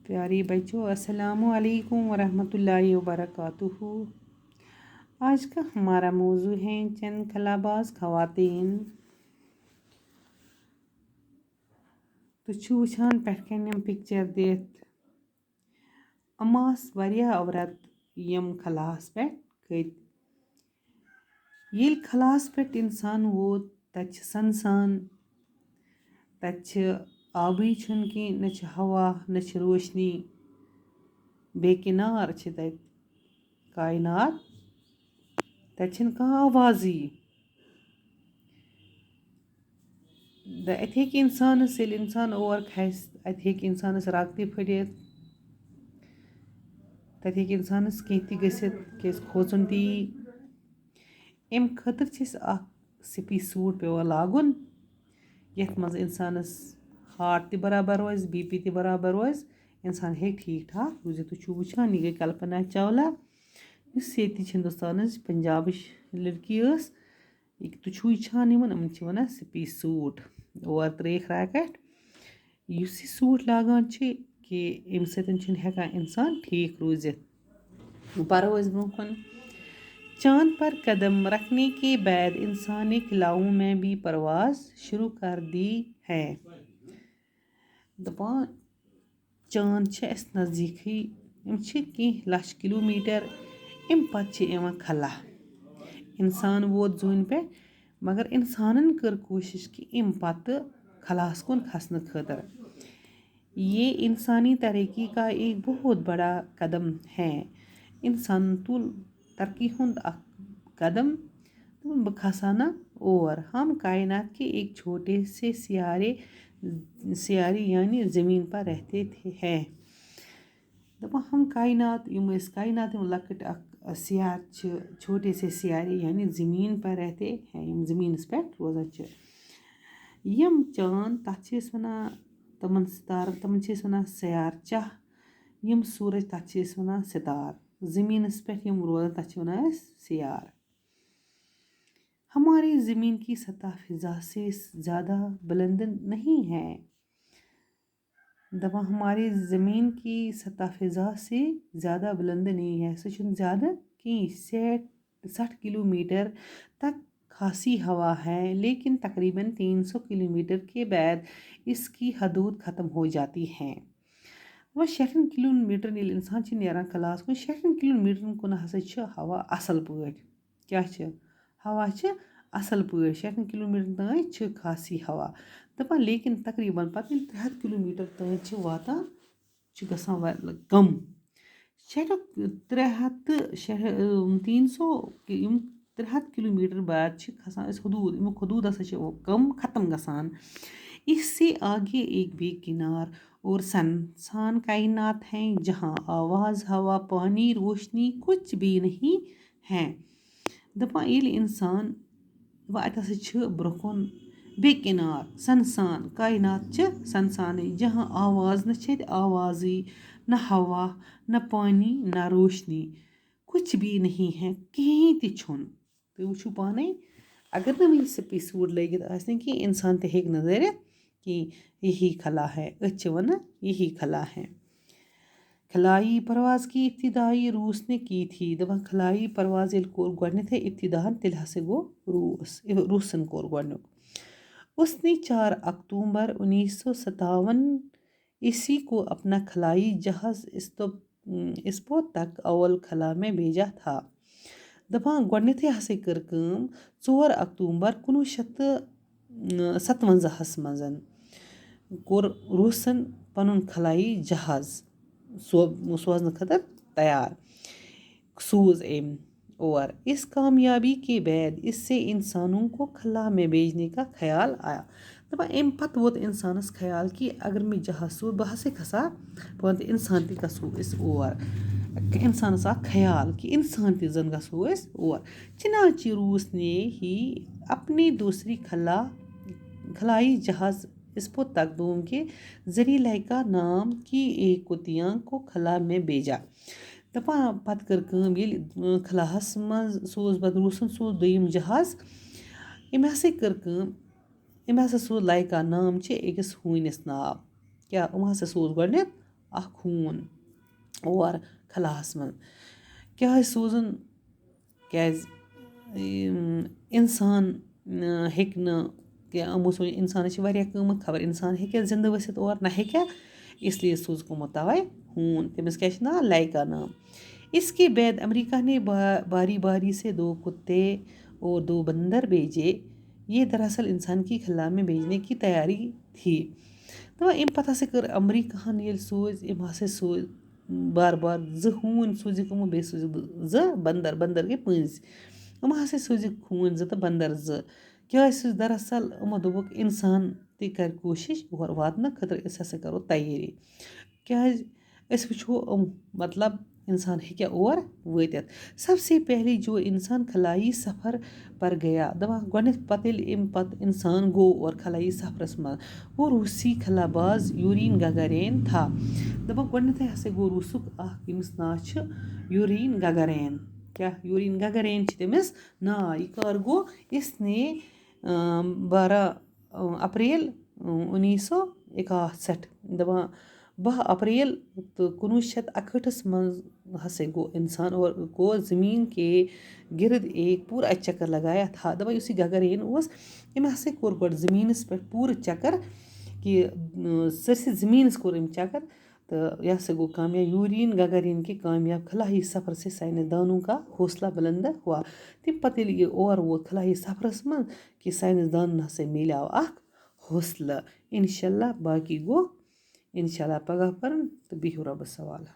प्यारे बच्चों, अस्सलामु अलैकुम वरहमतुल्लाहि वबरकातुहू। आज का हमारा मौजू है चंद खलाबाज खवातीन। तो वुछान पे पिक्चर दिथ अमास वारिया औरत यम खलास पे खत। येल खलास पे इंसान वोत तत सनसान, तत आबी छुन कि न हवा न रोशनी, बेकिनार तत कायनात, तत कहाँ आवाज़ी। अत हेक इंसानस येल इंसान और खस अत हेक इंसानस रग ते फड़ित, तत हेक इंसानस कह गसित केस खोचुन ती। अम खतर स्पी सूट पेवान लागुन यथ मज इंसानस हार्ट ते बराबर रोज, BP ते बराबर रोज, इंसान हेक ठीक ठाक रूजित। तुम वुछान यह गई कल्पना चावला इस हिंदुस्तान पंजाब लड़की तुम वुछान वन स्पी सूट और त्रेख रैकेट इस सूट लागान कि अम सकान इंसान ठीक रूजित। बरो ब्रोकन। चांद पर कदम रखने के बाद इंसान ने खिलाओं में भी परवाज शुरू कर दी है। दपान चांद नज़दीक कह लक्ष किलोमीटर अम पे खला। इंसान वोत जून पे, मगर इंसानन कर कोशिश कि अम पत खलास कुन खसन खतर। ये इंसानी तरक्की का एक बहुत बड़ा कदम है। इंसान तुल तरक्की हुंद कदम बह खसा ना और हम कायनात के एक छोटे से सियारे यानी ज़मीन पर रहते हैं। दपा हम कायनात कायनात लकट सियार छोटे से सियारे यानी ज़मीन पर रहते हैं, ज़मीन पे रोजान यम चांद तथ वन तमन सितार, तमन वन सयार चाह, यम सूरज तथ वन सितार, ज़मीन पे यम रोजान तथ वन सियार। हमारी ज़मीन की सतह फिजा से ज़्यादा बुलंद नहीं है। दपा हमारी ज़मीन की सतह फिजा से ज़्यादा बुलंद नहीं है, सह ज़्यादा कि 60 किलोमीटर तक खासी हवा है, लेकिन तकरीबन 300 किलोमीटर के बाद इसकी हदूद ख़त्म हो जाती हैं। वह 60 किलोमीटर इंसान नेरान खलास कुन 60 किलोमीटर कुन हसा हवा असल पे क्या हवा असल पे 60 किलोमीटर तक खासी हवा। दपान लेकिन तकरीबन पत 300 किलोमीटर तक वातान गसान कम 300 किलोमीटर बाद खसान हदूद हदूद हसा कम ख़त्म गसान। इससे आगे एक बेकिनार और सनसान कायनात है जहाँ आवाज़, हवा, पानी, रोशनी कुछ भी नहीं है। दपान ये इंसान अत ब्रोकन बेकिनार सनसान कायनात सनसान जहाँ आवाज़ न आवाज़ी, न हवा, न पानी, न रोशनी, कुछ भी नहीं है, कहीं ते छुन। तुम वुछो पाने अगर न वह स्पी सूट लगित आसने कि इंसान ते हेक नजरित कि यही खला है, वन यही खला है। खलाई परवाज की इब्तिदाई रूस ने की थी। दपान खलाई परवाज ये कोर गोडनेथ इब्तिदान तेल हसे गो रूसन कोर गोडनुक। उसने 4 अक्टूबर 1957 ईस्वी को अपना खलाई जहाज इस्पो तक अव्वल खला में भेजा था। दपान गोडनेथ हसे कर 4 अक्टूबर 1957 मजन कोर रूसन पनुन खलाई जहाज सोजन खतर तैयार सूज एम। और इस कामयाबी के बाद इससे इंसानों को खला में भेजने का ख्याल आया। दपा अम पत वोत इंसानस ख्याल कि अगर मैं जहाज सूज बह हसे खसा पान इंसान ते गसो और इंसानस ख्याल कि इंसान ते जन गसो और चनाची रूस ने ही अपनी दूसरी खलाई जहाज इस्पो तकदूम के जरिए लाइका नाम की एक कुतियां को खला में भेजा। दपान पत कर खलाहस मज सोज पत रूसन सोज दोयम जहाज अम हसा कर अम हसा सोज लाइका नाम अकिस हूनिस नाव क्या हसा सोज गोडनेथ اکھ ہوٗن اور خلاہَس منٛز. کیٛازِ سوٗزُن؟ کیٛازِ اِنسان ہیٚکہِ نہٕ کیٚنٛہہ یِمو سوٗنچ اِنسانَس چھِ واریاہ قۭمَتھ خبر اِنسان ہیٚکیٛاہ زِندٕ ؤسِتھ اور نہ ہیٚکیٛاہ اِسلیے سوٗزُکھ یِمو تَوَے ہوٗن. تٔمِس کیٛاہ چھِ ناو؟ لایکا نام. इसके बाद अमेरिका ने बारी बारी से 2 कुत्ते और 2 बंदर भेजे. ये दरअसल इंसान की खला में भेजने की तैयारी थी. तो अमि पता से कर अमेरिकाहन येल सोच अम हसा सोच बार बार 2 होून सोजिक यमो बे सोजिक 2 बंदर गई 5 यमो हसा सोजिक होून 2 तो बंदर 2 क्या दरअसल यमो दोपुक इंसान ते कर कोशिश और वातन खतर अस हसा करो तैयारी. क्या वुचो मतलब इंसान हेक्या और वतित. सबसे पहले जो इंसान खलाई सफ़र पर गया दपा गोडनेथ पत इंसान गो और खलाई सफरस मज वो रूसी खलाबाज यूरिन गगरेन था. दपा गोडनेथ हसा गो रूसुक यमिस नाव छ यूरिन गगरेन. क्या यूरिन गगरेन तमिस नाव. यह कर गो इसने 12 अप्रैल 1961 दपा 12 अप्रैल तो 1961 मज हसे गो इंसान और गो ज़मीन के गिर्द एक पूरा चक्कर लगाया था. दपा युस गगरेन उस अमि हसा कोर गोड ज़मीनस पे पूरा चक्कर कि सरसी ज़मीनस कोर अमि चक्कर तो यह हसा गो कामयाब. यूरिन गगरेन के कामयाब खलाही सफ़र से साइंसदानों का हौसला बुलंद हुआ. तम पत ये और वो खलाही सफ़रस मज कि साइंसदान हसा मिलाव अख हौसला. इंशाल्लाह बाकी गो इंशाल्लाह पगह पर तो बिहु रब्बस हवाला.